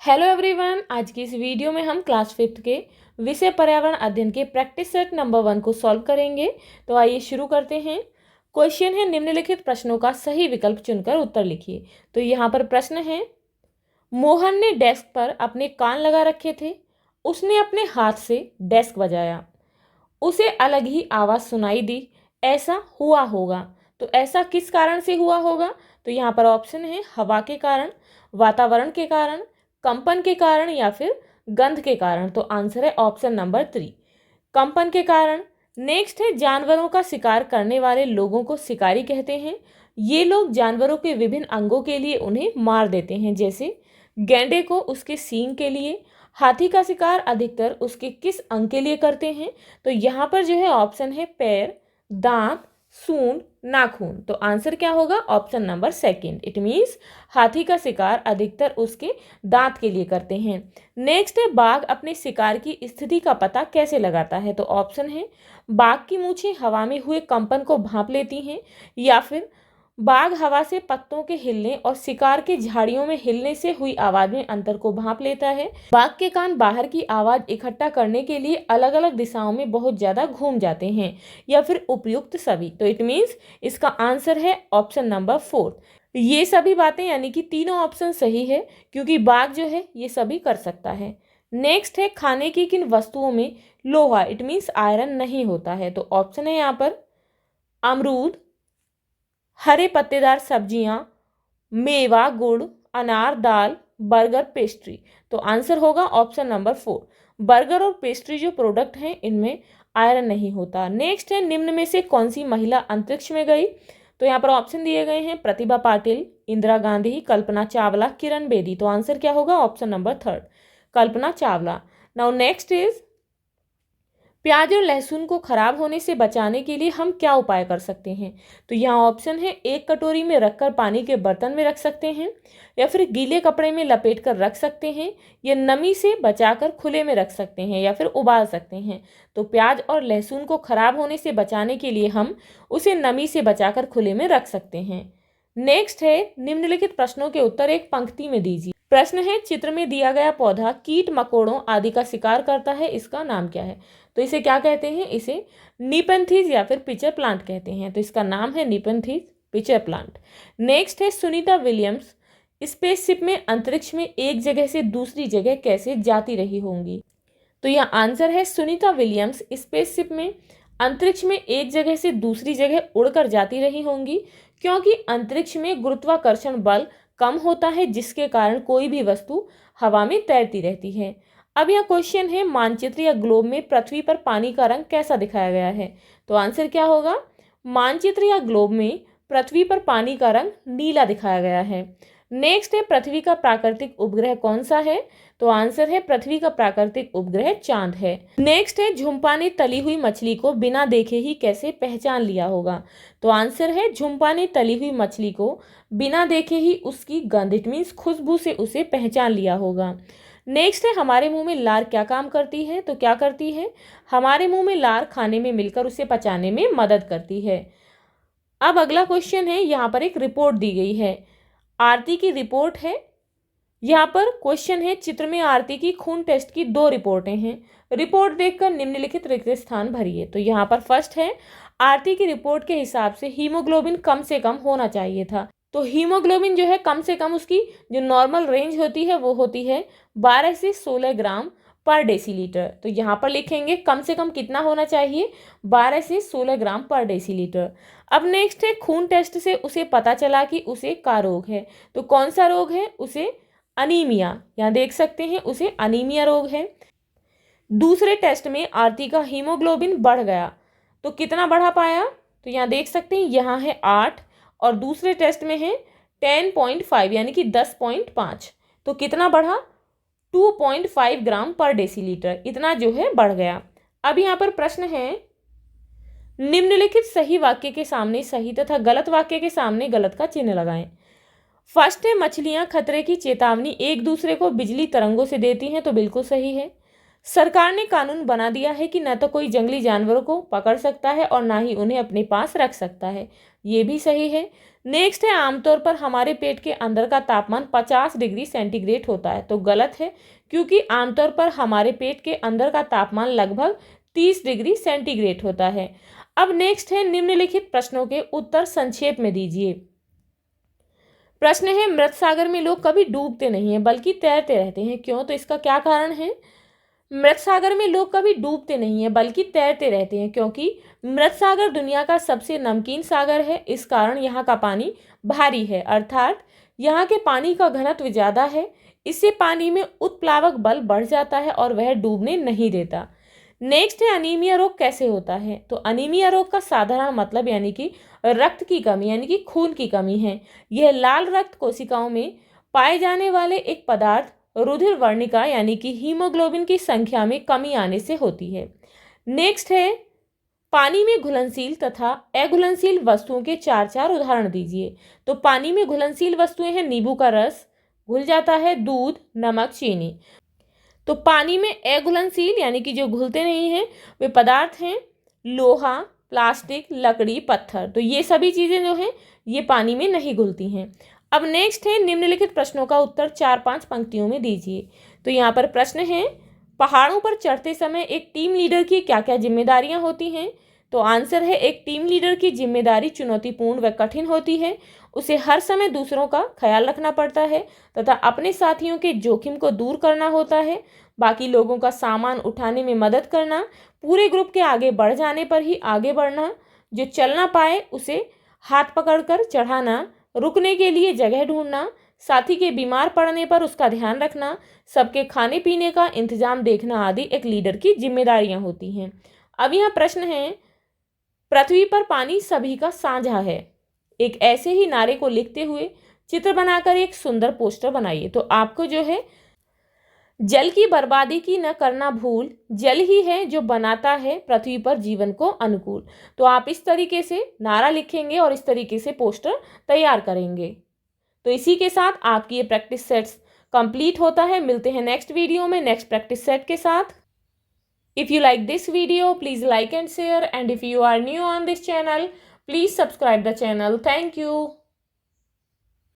Hello everyone, आज की इस वीडियो में हम क्लास 5th के विषय पर्यावरण अध्ययन के प्रैक्टिस सेट नंबर 1 को सॉल्व करेंगे। तो आइए शुरू करते हैं। क्वेश्चन है, निम्नलिखित प्रश्नों का सही विकल्प चुनकर उत्तर लिखिए। तो यहाँ पर प्रश्न है, मोहन ने डेस्क पर अपने कान लगा रखे थे। उसने अपने हाथ से डेस्क बजाया, उसे अलग ही आवाज़ सुनाई दी। ऐसा हुआ होगा। तो ऐसा किस कारण से हुआ होगा? तो यहाँ पर ऑप्शन है हवा के कारण, वातावरण के कारण, कंपन के कारण या फिर गंध के कारण। तो आंसर है ऑप्शन नंबर 3, कंपन के कारण। नेक्स्ट है, जानवरों का शिकार करने वाले लोगों को शिकारी कहते हैं। ये लोग जानवरों के विभिन्न अंगों के लिए उन्हें मार देते हैं, जैसे गैंडे को उसके सींग के लिए। हाथी का शिकार अधिकतर उसके किस अंग के लिए करते हैं? तो यहाँ पर जो है ऑप्शन है पैर, दांत, सूंड, नाखून। तो आंसर क्या होगा? Option number 2। इट मीन्स हाथी का शिकार अधिकतर उसके दांत के लिए करते हैं। नेक्स्ट है, बाघ अपने शिकार की स्थिति का पता कैसे लगाता है? तो ऑप्शन है बाघ की मूछें हवा में हुए कंपन को भांप लेती हैं, या फिर बाघ हवा से पत्तों के हिलने और शिकार के झाड़ियों में हिलने से हुई आवाज में अंतर को भांप लेता है। बाघ के कान बाहर की आवाज इकट्ठा करने के लिए अलग अलग दिशाओं में बहुत ज्यादा घूम जाते हैं, या फिर उपयुक्त सभी। तो इट मीन्स इसका आंसर है ऑप्शन नंबर 4। ये सभी बातें यानी कि तीनों ऑप्शन सही है, क्योंकि बाघ जो है ये सभी कर सकता है। नेक्स्ट है, खाने की किन वस्तुओं में लोहा इट मीन्स आयरन नहीं होता है? तो ऑप्शन है यहाँ पर अमरूद, हरे पत्तेदार सब्जियां, मेवा, गुड़, अनार, दाल, बर्गर, पेस्ट्री। तो आंसर होगा ऑप्शन नंबर 4। बर्गर और पेस्ट्री जो प्रोडक्ट हैं इनमें आयरन नहीं होता। नेक्स्ट है, निम्न में से कौन सी महिला अंतरिक्ष में गई? तो यहाँ पर ऑप्शन दिए गए हैं प्रतिभा पाटिल, इंदिरा गांधी, कल्पना चावला, किरण बेदी। तो आंसर क्या होगा? Option number 3, Kalpana Chawla. Now next is, प्याज और लहसुन को खराब होने से बचाने के लिए हम क्या उपाय कर सकते हैं? तो यहाँ ऑप्शन है एक कटोरी में रखकर पानी के बर्तन में रख सकते हैं, या फिर गीले कपड़े में लपेट कर रख सकते हैं, या नमी से बचाकर खुले में रख सकते हैं, या फिर उबाल सकते हैं। तो प्याज और लहसुन को खराब होने से बचाने के लिए हम उसे नमी से बचाकर खुले में रख सकते हैं। नेक्स्ट है, निम्नलिखित प्रश्नों के उत्तर एक पंक्ति में दीजिए। प्रश्न है, चित्र में दिया गया पौधा कीट मकोड़ों आदि का शिकार करता है, इसका नाम क्या है? तो इसे क्या कहते हैं? इसे निपेंथीज या फिर पिचर प्लांट कहते हैं। तो इसका नाम है निपेंथीज पिचर प्लांट। नेक्स्ट है, सुनीता विलियम्स स्पेसशिप में अंतरिक्ष में एक जगह से दूसरी जगह कैसे जाती रही होंगी? तो यह आंसर है, सुनीता विलियम्स स्पेसशिप में अंतरिक्ष में एक जगह से दूसरी जगह उड़कर जाती रही होंगी, क्योंकि अंतरिक्ष में गुरुत्वाकर्षण बल कम होता है, जिसके कारण कोई भी वस्तु हवा में तैरती रहती है। अब यह क्वेश्चन है, मानचित्र या ग्लोब में पृथ्वी पर पानी का रंग कैसा दिखाया गया है? तो आंसर क्या होगा? मानचित्र या ग्लोब में पृथ्वी पर पानी का रंग नीला दिखाया गया है। नेक्स्ट है, पृथ्वी का प्राकृतिक उपग्रह कौन सा है? तो आंसर है पृथ्वी का प्राकृतिक उपग्रह चांद है। नेक्स्ट है, झुंपा ने तली हुई मछली को बिना देखे ही कैसे पहचान लिया होगा? तो आंसर है, झुंपा ने तली हुई मछली को बिना देखे ही उसकी गंध इट मीन्स खुशबू से उसे पहचान लिया होगा। नेक्स्ट है, हमारे मुंह में लार क्या काम करती है? तो क्या करती है? हमारे मुंह में लार खाने में मिलकर उसे पचाने में मदद करती है। अब अगला क्वेश्चन है, यहाँ पर एक रिपोर्ट दी गई है, आरती की रिपोर्ट है। यहाँ पर क्वेश्चन है, चित्र में आरती की खून टेस्ट की 2 रिपोर्टें हैं। रिपोर्ट देखकर निम्नलिखित रिक्त स्थान भरिए। तो यहाँ पर फर्स्ट है, आरती की रिपोर्ट के हिसाब से हीमोग्लोबिन कम से कम होना चाहिए था। तो हीमोग्लोबिन जो है कम से कम उसकी जो नॉर्मल रेंज होती है वो होती है 12 से 16 ग्राम पर डेसीलीटर। तो यहाँ पर लिखेंगे कम से कम कितना होना चाहिए? 12 से 16 ग्राम पर डेसीलीटर। अब नेक्स्ट है, खून टेस्ट से उसे पता चला कि उसे का रोग है। तो कौन सा रोग है? उसे अनीमिया, यहाँ देख सकते हैं उसे अनीमिया रोग है। दूसरे टेस्ट में आरती का हीमोग्लोबिन बढ़ गया, तो कितना बढ़ा पाया? तो यहाँ देख सकते हैं यहाँ है 8 और दूसरे टेस्ट में है 10.5 यानी कि 10.5। तो कितना बढ़ा? 2.5 ग्राम पर डेसीलीटर, इतना जो है बढ़ गया। अब यहाँ पर प्रश्न है, निम्नलिखित सही वाक्य के सामने सही तथा गलत वाक्य के सामने गलत का चिन्ह लगाएं। फर्स्ट है, मछलियां खतरे की चेतावनी एक दूसरे को बिजली तरंगों से देती हैं। तो बिल्कुल सही है। सरकार ने कानून बना दिया है कि न तो कोई जंगली जानवरों को पकड़ सकता है और ना ही उन्हें अपने पास रख सकता है, ये भी सही है। नेक्स्ट है आमतौर पर हमारे पेट के अंदर का तापमान 50 डिग्री सेंटीग्रेड होता है। तो गलत है, क्योंकि आमतौर पर हमारे पेट के अंदर का तापमान लगभग 30 डिग्री सेंटीग्रेड होता है। अब नेक्स्ट है निम्नलिखित प्रश्नों के उत्तर संक्षेप में दीजिए। प्रश्न है मृत सागर में लोग कभी डूबते नहीं हैं बल्कि तैरते रहते हैं, क्यों? तो इसका क्या कारण है? मृत सागर में लोग कभी डूबते नहीं हैं बल्कि तैरते रहते हैं, क्योंकि मृत सागर दुनिया का सबसे नमकीन सागर है। इस कारण यहाँ का पानी भारी है, अर्थात यहाँ के पानी का घनत्व ज़्यादा है। इससे पानी में उत्प्लावक बल बढ़ जाता है और वह डूबने नहीं देता। नेक्स्ट है अनीमिया रोग कैसे होता है? तो अनीमिया रोग का साधारण मतलब यानी कि रक्त की कमी यानी कि खून की कमी है। यह लाल रक्त कोशिकाओं में पाए जाने वाले एक पदार्थ रुधिर वर्णिका यानी कि हीमोग्लोबिन की संख्या में कमी आने से होती है। नेक्स्ट है पानी में घुलनशील तथा अघुलनशील वस्तुओं के चार उदाहरण दीजिए। तो पानी में घुलनशील वस्तुएं हैं नींबू का रस, घुल जाता है दूध, नमक, चीनी। तो पानी में अघुलनशील यानी कि जो घुलते नहीं हैं वे पदार्थ हैं लोहा, प्लास्टिक, लकड़ी, पत्थर। तो ये सभी चीज़ें जो हैं ये पानी में नहीं घुलती हैं। अब नेक्स्ट है निम्नलिखित प्रश्नों का उत्तर 4-5 पंक्तियों में दीजिए। तो यहाँ पर प्रश्न है पहाड़ों पर चढ़ते समय एक टीम लीडर की क्या क्या जिम्मेदारियां होती हैं? तो आंसर है एक टीम लीडर की जिम्मेदारी चुनौतीपूर्ण व कठिन होती है। उसे हर समय दूसरों का ख्याल रखना पड़ता है तथा अपने साथियों के जोखिम को दूर करना होता है, बाकी लोगों का सामान उठाने में मदद करना, पूरे ग्रुप के आगे बढ़ जाने पर ही आगे बढ़ना, जो चल ना पाए उसे हाथ पकड़कर चढ़ाना, रुकने के लिए जगह ढूंढना, साथी के बीमार पड़ने पर उसका ध्यान रखना, सबके खाने पीने का इंतजाम देखना आदि एक लीडर की जिम्मेदारियां होती हैं। अब यहाँ प्रश्न है पृथ्वी पर पानी सभी का साझा है। एक ऐसे ही नारे को लिखते हुए चित्र बनाकर एक सुंदर पोस्टर बनाइए। तो आपको जो है जल की बर्बादी की न करना भूल, जल ही है जो बनाता है पृथ्वी पर जीवन को अनुकूल। तो आप इस तरीके से नारा लिखेंगे और इस तरीके से पोस्टर तैयार करेंगे। तो इसी के साथ आपकी ये प्रैक्टिस सेट्स कंप्लीट होता है। मिलते हैं नेक्स्ट वीडियो में नेक्स्ट प्रैक्टिस सेट के साथ। If you like this video, please like and share, and if you are new on this channel, please subscribe the channel. Thank you.